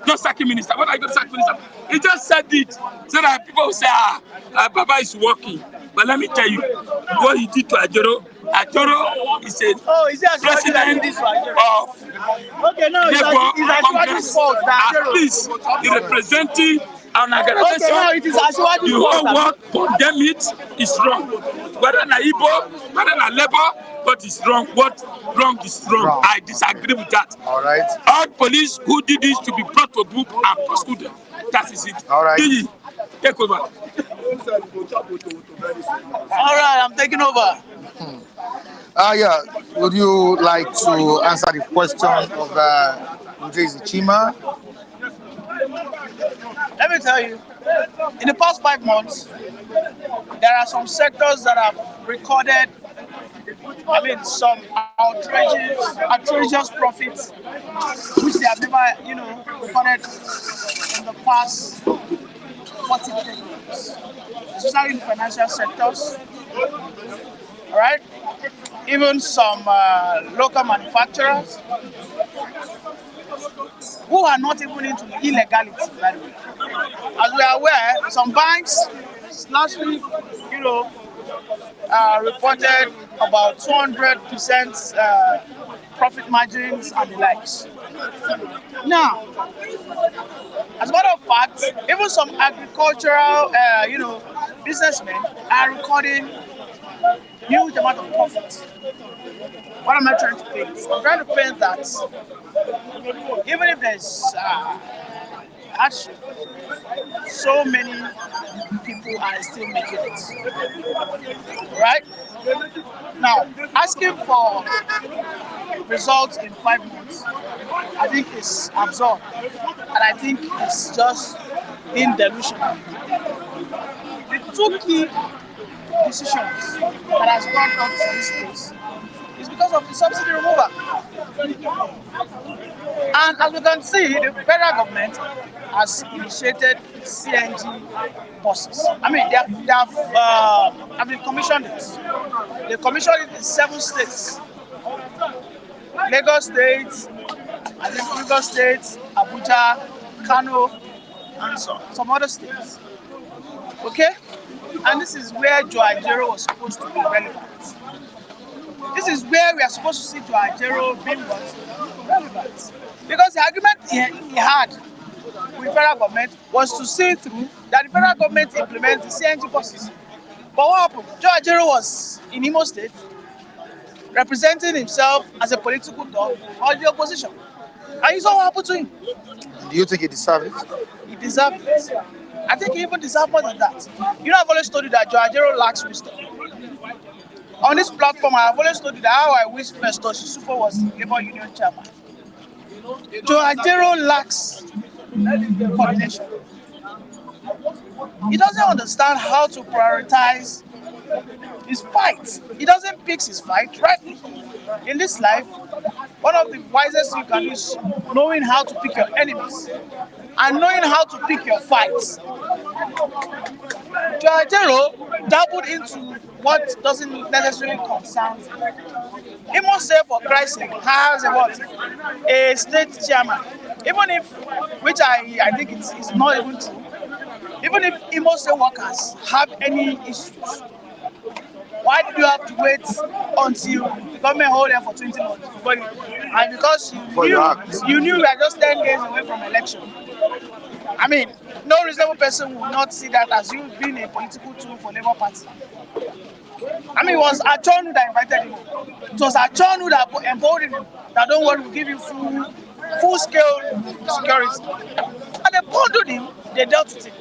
Not sacking minister. What are you going to sack minister? He just said it. So that people will say, Baba is working. But let me tell you, what he did to Ajaero. Ajaero is a president of Labour Congress. At least he representing an organization. The whole world condemn it. It's wrong. Whether na Igbo, whether na Labour, but it's wrong. What wrong is wrong. I disagree with that. All right. All police who did this to be brought to book and prosecuted. That is it. All right. Take over. All right, I'm taking over. Yeah. Would you like to answer the question of Udrezi Chima? Let me tell you, in the past 5 months, there are some sectors that have recorded, some outrageous profits, which they have never, recorded in the past 40 years, especially in the financial sectors. All right, even some local manufacturers who are not even into illegality, by the way. As we are aware, some banks last week, reported about 200% profit margins and the likes. Now, as a matter of fact, even some agricultural, businessmen are recording huge amount of profit. What am I trying to paint? I'm trying to paint that even if there's hardship, so many people are still making it. Right? Now, asking for results in 5 months, I think is absurd. And I think it's just being delusional. The 2 key decisions that has brought us to this place is because of the subsidy removal. And as we can see, the federal government has initiated CNG buses. They have commissioned it. They commissioned it in 7 states. Lagos State, Abuja, Kano, and some other states. Okay? And this is where Ajaero was supposed to be relevant. This is where we are supposed to see Ajaero being relevant. Because the argument he had with the federal government was to see through that the federal government implements the CNG buses. But what happened? Ajaero was in Imo State, representing himself as a political dog or the opposition. And you saw what happened to him. Do you think he deserved it? He deserved it. I think he even deserved more than that. I've always told you that Ajaero lacks wisdom. On this platform, I have always told you that how I wish Festus Sisupo was the Labour Union chairman. Ajaero lacks coordination. He doesn't understand how to prioritize his fight. He doesn't pick his fight rightly. In this life, one of the wisest things you can do is knowing how to pick your enemies and knowing how to pick your fights. Ajaero dabbled into what doesn't necessarily concern him. Imo State, for Christ's sake, has a state chairman. Even if, which I think is not even true, even if Imo State workers have any issues, Why did you have to wait until the government hold them for 20 months? And because you knew we are just 10 days away from election. I mean, no reasonable person would not see that as you being a political tool for Labour Party. I mean, it was Ajaero that invited him. It was Ajaero that emboldened him. That don't worry, we'll give you full scale security. And they bundled him, they dealt with him.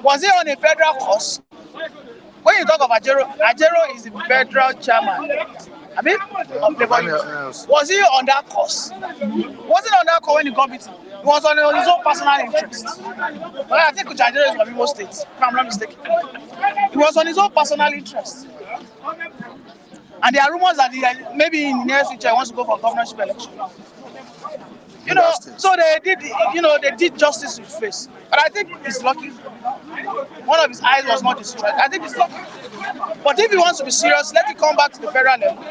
Was he on a federal course? When you talk of Ajaero is the federal chairman. I mean, of Labour Youth. Was he on that course? Wasn't on that course when he got beaten. He was on his own personal interest. Well, I think Ajaero is from Imo State, if I'm not mistaken. He was on his own personal interest. And there are rumors that maybe in the near future he wants to go for a governorship election. You know, so they did justice to his face. But I think he's lucky. One of his eyes was not destroyed. I think he's lucky. But if he wants to be serious, let him come back to the federal level.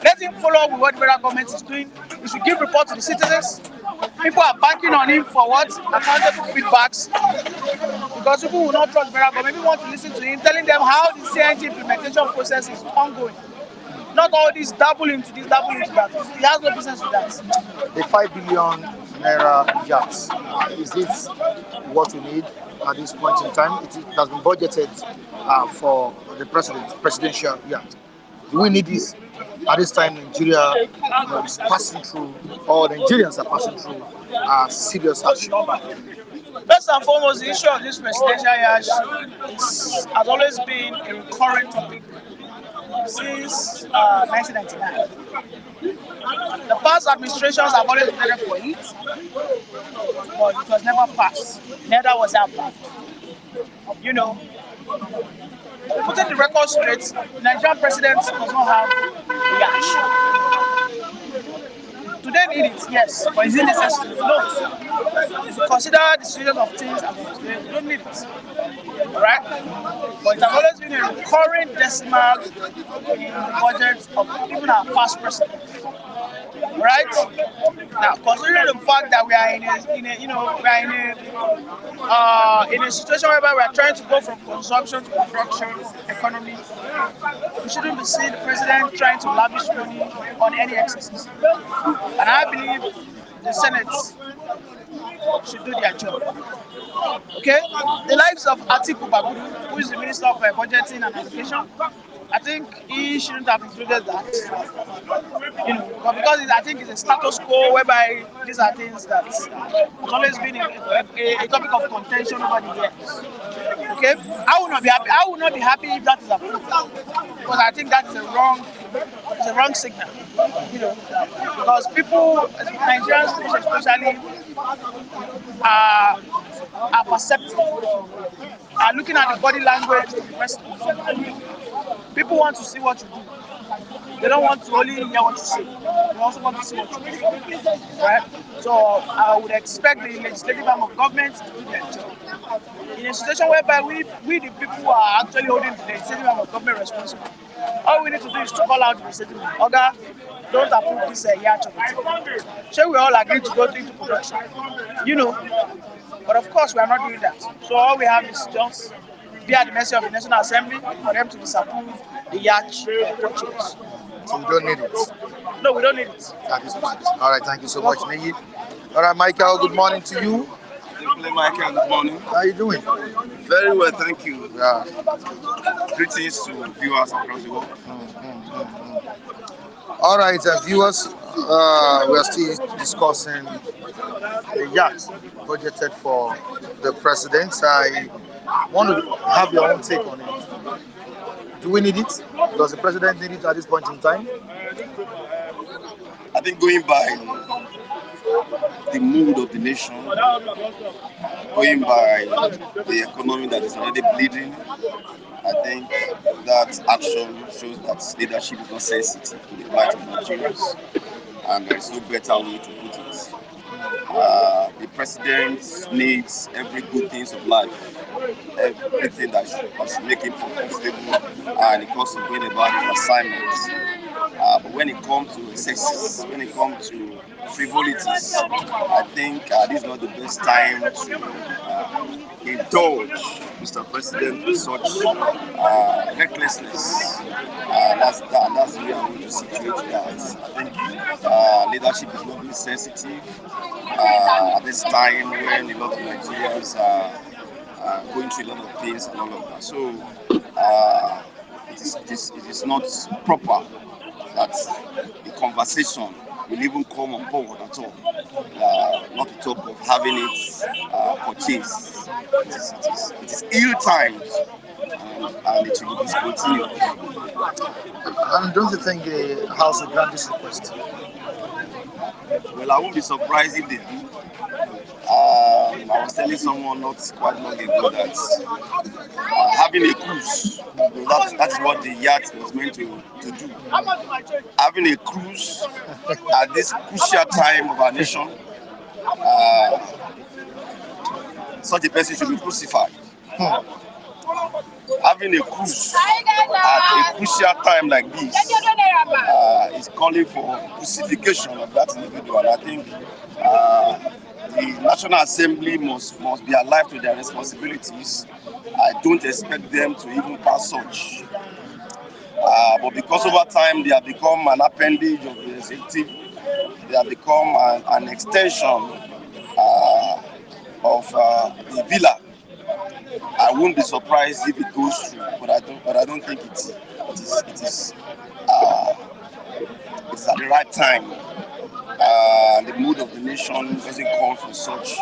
Let him follow up with what the federal government is doing. He should give report to the citizens. People are banking on him for what? Accountable feedbacks. Because people will not trust the federal government. People want to listen to him, telling them how the CNG implementation process is ongoing. Not all this double into this, double into that. He has no business with that. The 5 billion naira yachts, is it what we need at this point in time? It has been budgeted for the presidential yacht. Do we need this at this time? Nigeria is passing through, or Nigerians are passing through serious hardship. First and foremost, the issue of this presidential yacht has always been a recurrent topic since 1999. The past administrations have always voted for it, but it was never passed. Neither was that plan. You know, putting the record straight, the Nigerian president does not have a yacht. Do they need it? Yes. But is it necessary? No. If you consider the situation of things, you don't need it. Alright? But it has always been a recurring decimal in the budget of even our past president. Right? Now, considering the fact that we are in a situation whereby we are trying to go from consumption to production economy, we shouldn't be seeing the president trying to lavish money on any excesses. And I believe the Senate should do their job. Okay? The lives of Atiku Bagudu, who is the Minister of Budgeting and Education, I think he shouldn't have included that. You know, but because I think it's a status quo whereby these are things that has always been a topic of contention over the years. Okay? I will not be happy. I will not be happy if that is approved. Because I think that is a wrong signal. You know, because people, Nigerians especially, are perceptive, are looking at the body language of the president. People want to see what you do. They don't want to only hear what you say. They also want to see what you do. Right? So I would expect the legislative arm of government to do their job. In a situation whereby we the people are actually holding the legislative arm of government responsible, all we need to do is to call out the legislative arm. Oga, don't approve this yacht. Shall we all agree to go into production? You know. But of course, we are not doing that. So all we have is just be at the mercy of the National Assembly for them to disapprove the yacht purchase. So we don't need it? No, we don't need it. At this point. All right, thank you so much, Neyi. All right, Michael, good morning to you. Michael, good morning. How are you doing? Very well, thank you. Yeah. Greetings to viewers across the world. All right, viewers, we are still discussing the yacht budgeted for the president. I want to have your own take on it. Do we need it? Does the president need it at this point in time? I think going by the mood of the nation, going by the economy that is already bleeding, I think that action shows that leadership is not sensitive to the plight of Nigerians, and there is no better way to put it. The president needs every good thing of life, everything that should make him comfortable, and it comes to going about his assignments. But when it comes to excesses, when it comes to frivolities, I think this is not the best time to indulge Mr. President with such recklessness. That's the way I want to situate that. I think leadership is not being sensitive at this time when a lot of Nigerians are going through a lot of things and all of that. So it is not proper that the conversation will even come on board at all. Not to talk of having it purchased. It is ill-timed and it will be discontinued. And don't you think the House will grant this request? Well, I won't be surprised if they do. I was telling someone not quite long ago that having a cruise, that's what the yacht was meant to do. Having a cruise at this crucial time of our nation, such a person should be crucified. Having a cruise at a crucial time like this is calling for crucifixion of that individual. I think the National Assembly must be alive to their responsibilities. I don't expect them to even pass such. But because over time they have become an appendage of the executive, they have become an extension of the villa. I won't be surprised if it goes through, but I don't think it is at the right time. The mood of the nation doesn't call for such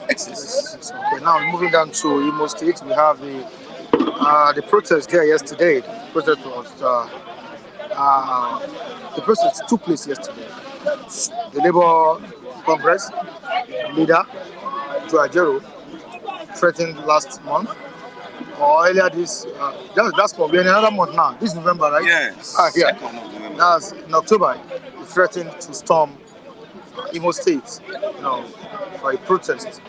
excesses. Okay, now moving down to Imo State, we have the protest there yesterday. The protest took place yesterday. The Labour Congress leader, Ajaero, threatened last month or earlier this. That's probably another month now. This is November, right? Yes. Yeah. That's in October. He threatened to storm Imo State, for a protest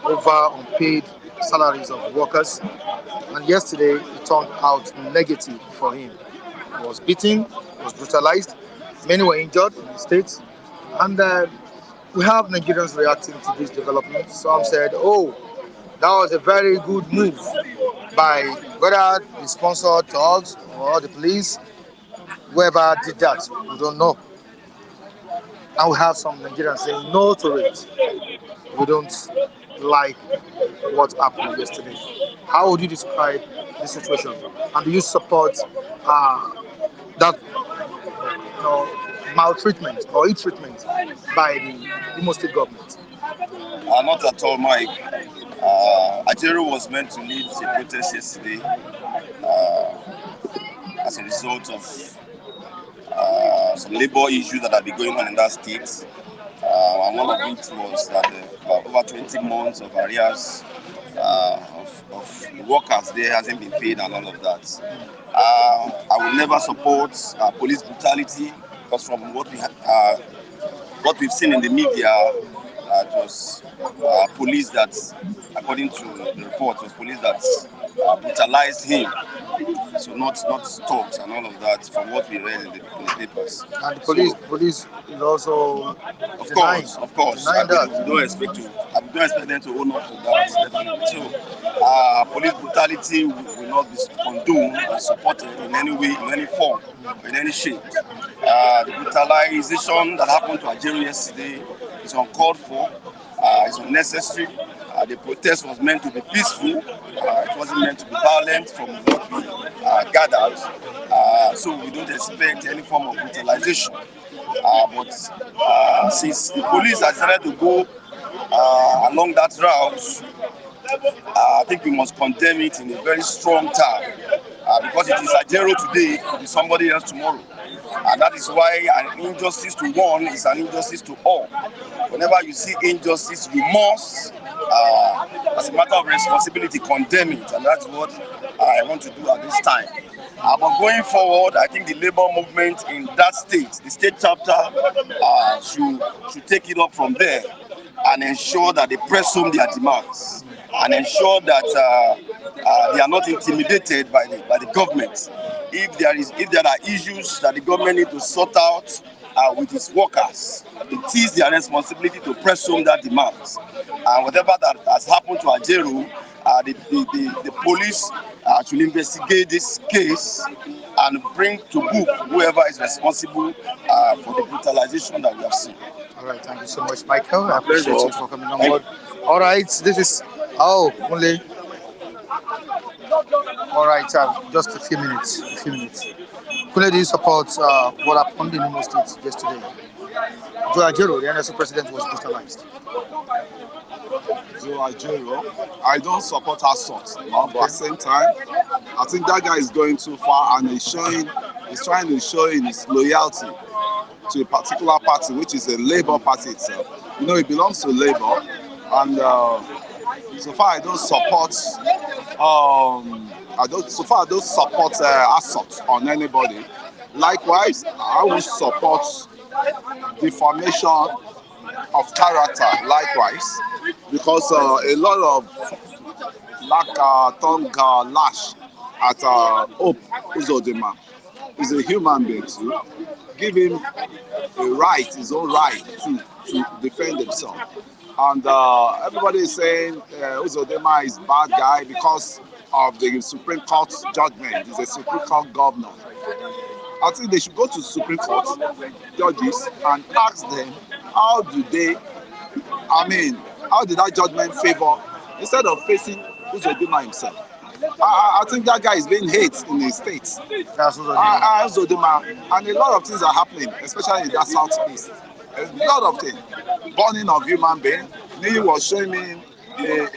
over unpaid salaries of workers. And yesterday, it turned out negative for him. He was beaten, he was brutalized. Many were injured in the state. And we have Nigerians reacting to this development. Some said, oh, that was a very good move by whether the sponsored thugs or the police, whoever did that, we don't know. And we have some Nigerians saying no to it. We don't like what happened yesterday. How would you describe the situation? And do you support that maltreatment or ill-treatment by the Imo State government? Not at all, Mike. Ajaero was meant to lead the protest yesterday as a result of some labor issues that have been going on in that state. And one of it was that over 20 months of arrears of the workers there hasn't been paid and all of that. I will never support police brutality because from what we've seen in the media, it was police that, according to the report, it was police that brutalized him. So not thugs and all of that, from what we read in the papers. And the police is also of course. I don't expect them to own up to that, definitely. So police brutality will not be condoned and supported in any way, in any form, in any shape. The brutalization that happened to Ajaero yesterday is uncalled for. It's unnecessary. The protest was meant to be peaceful. It wasn't meant to be violent from what we gathered. So we don't expect any form of brutalization. But since the police has decided to go along that route, I think we must condemn it in a very strong term. Because it is Ajaero today, it will be somebody else tomorrow. And that is why an injustice to one is an injustice to all. Whenever you see injustice, you must, as a matter of responsibility, condemn it. And that's what I want to do at this time. But going forward, I think the labor movement in that state, the state chapter, should take it up from there and ensure that they press home their demands and ensure that they are not intimidated by the government. If there are issues that the government need to sort out with his workers. It is their responsibility to press home that demands. And whatever that has happened to Ajaero, the police should investigate this case and bring to book whoever is responsible for the brutalization that we have seen. All right, thank you so much, Michael. I appreciate you for coming on board. All right, this is only. All right, just a few minutes. Could you support what happened in Imo State yesterday? Ajaero, the NSU president, was brutalized. Ajaero, I don't support assault, but at the same time, I think that guy is going too far, and he's trying to show his loyalty to a particular party, which is the Labour Party itself. You know, it belongs to Labour, and so far I don't support. I don't support assault on anybody. Likewise, I will support defamation of character. Likewise, because a lot of tongue lash at Hope Uzodinma is a human being too. Give him his own right to defend himself. And everybody is saying Uzodinma is a bad guy because of the Supreme Court judgment. He's a Supreme Court governor. I think they should go to Supreme Court judges and ask them how did that judgment favor, instead of facing Uzodinma himself. I think that guy is being hated in the states. Uzodinma, and a lot of things are happening, especially in that southeast. A lot of things. Burning of human beings. He was showing me a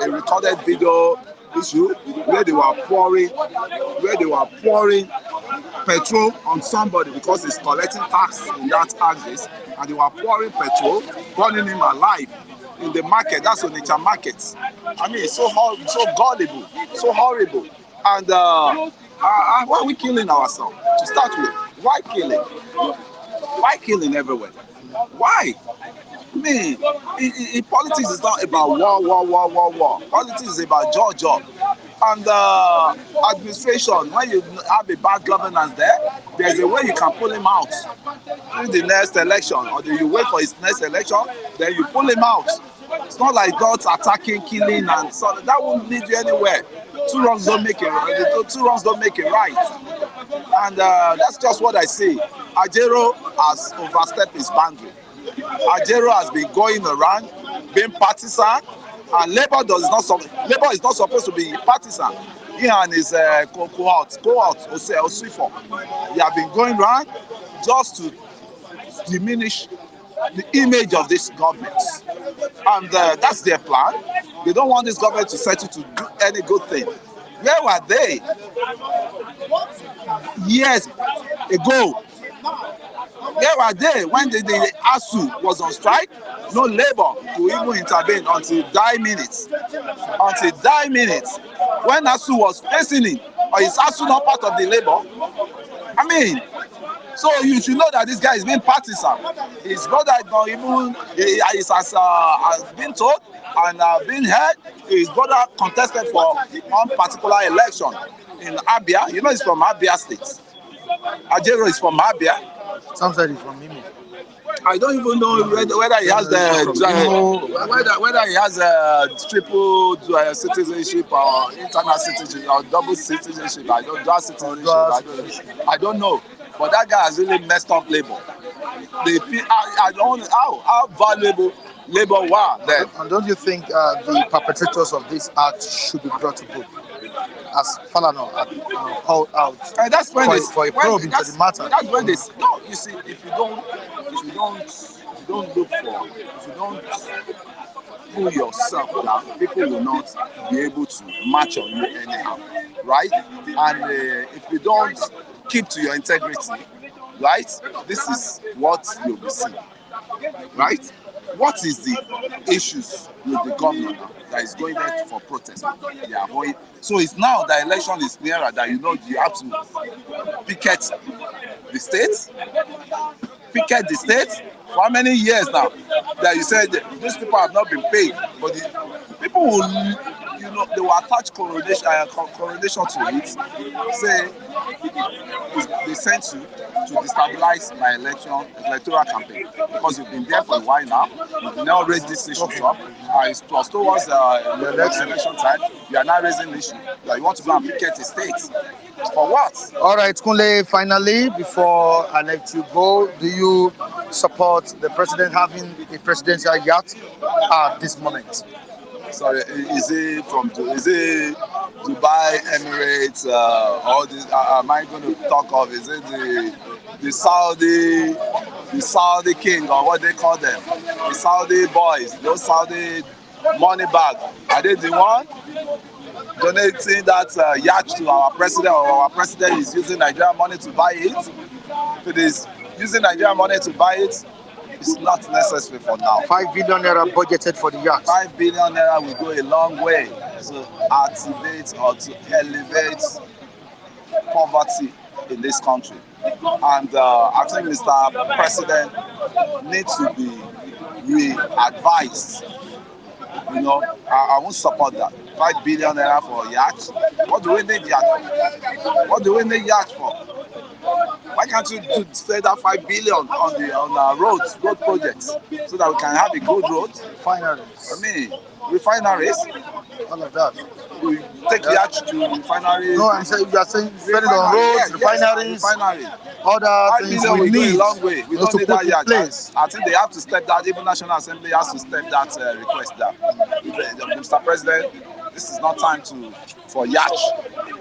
recorded video issue where they were pouring petrol on somebody because he's collecting tax in that axis, and they were pouring petrol, burning him alive in the market. That's on nature markets. I mean, it's so gullible, so horrible. And why are we killing ourselves? To start with, why killing? Why killing everywhere? Why? I mean, politics is not about war. Politics is about job. And administration, when you have a bad governance there's a way you can pull him out during the next election, or you wait for his next election, then you pull him out. It's not like God attacking, killing, and so that won't lead you anywhere. Two wrongs don't make it right. And that's just what I say. Ajaero has overstepped his boundary. Ajaero has been going around being partisan, and Labour is not supposed to be partisan. He and his cohort, Osifo, they have been going around just to diminish the image of this government, and that's their plan. They don't want this government to settle to do any good thing. Where were they years ago? Where were they when the ASU was on strike? No Labour to even intervene until die minutes. When ASU was facing it, or is ASU not part of the Labour? I mean, so you should know that this guy is being partisan. His brother is not even, has been told and been heard, his brother contested for one particular election in Abia. You know, he's from Abia State. Ajaero is from Abia. Some said he's from Imo. I don't even know whether he has triple citizenship or internal citizenship or double citizenship. I don't know. But that guy has really messed up Labour. I don't know how valuable Labour were then. And don't you think the perpetrators of this act should be brought to book, as Falana called out that's when for a probe into the matter? That's when you see, if you don't pull yourself down, people will not be able to march on you anyhow, right? And if you don't keep to your integrity, right, this is what you'll be seeing, right? What is the issues with the governor now that is going there for protest? So it's now the election is nearer that you have to picket the state. For how many years now that you said these people have not been paid, but the people will, they will attach correlation to it, say the sent you to destabilize my electoral campaign, because you've been there for a while now. You've now raised this issue up. It was towards the election time. You are now raising the issue. You want to go and picket a state. For what? All right, Kunle, finally, before I let you go, do you support the president having a presidential yacht at this moment? Sorry, is it Dubai, Emirates, all this? Am I going to talk of? Is it the Saudi king, or what they call them? The Saudi boys, those Saudi money bag. Are they the one donating that yacht to our president, or our president is using Nigerian money to buy it? If it is using Nigerian money to buy it, it's not necessary for now. 5 billion naira budgeted for the yacht. 5 billion naira will go a long way to activate or to elevate poverty in this country. And I think Mr. President needs to be re-advised. You know, I won't support that. 5 billion naira for a yacht. What do we need yacht for? What do we need yacht for? Why can't you spend that 5 billion on our road projects, so that we can have a good road? Refineries. I mean, refineries. All of that. We take yacht to refineries. No, I'm saying you are saying spend it on roads, refineries, other things we need. Go a long way. We don't need that yacht. Place. I think they have to step that. Even National Assembly has to step that request down. Mr. President, this is not time for yacht.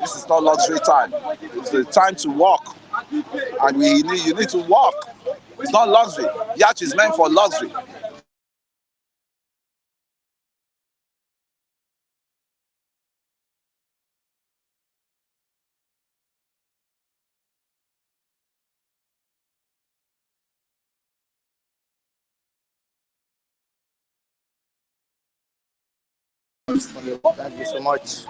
This is not luxury time. It's the time to walk. And you need to walk. It's not luxury. Yacht is meant for luxury. Thank you so much.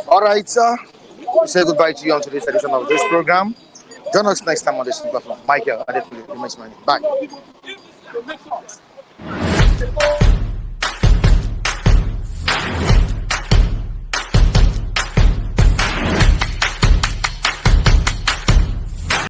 All right, sir. We say goodbye to you on today's edition of this program. Join us next time on this platform. Michael Adekule, Bye.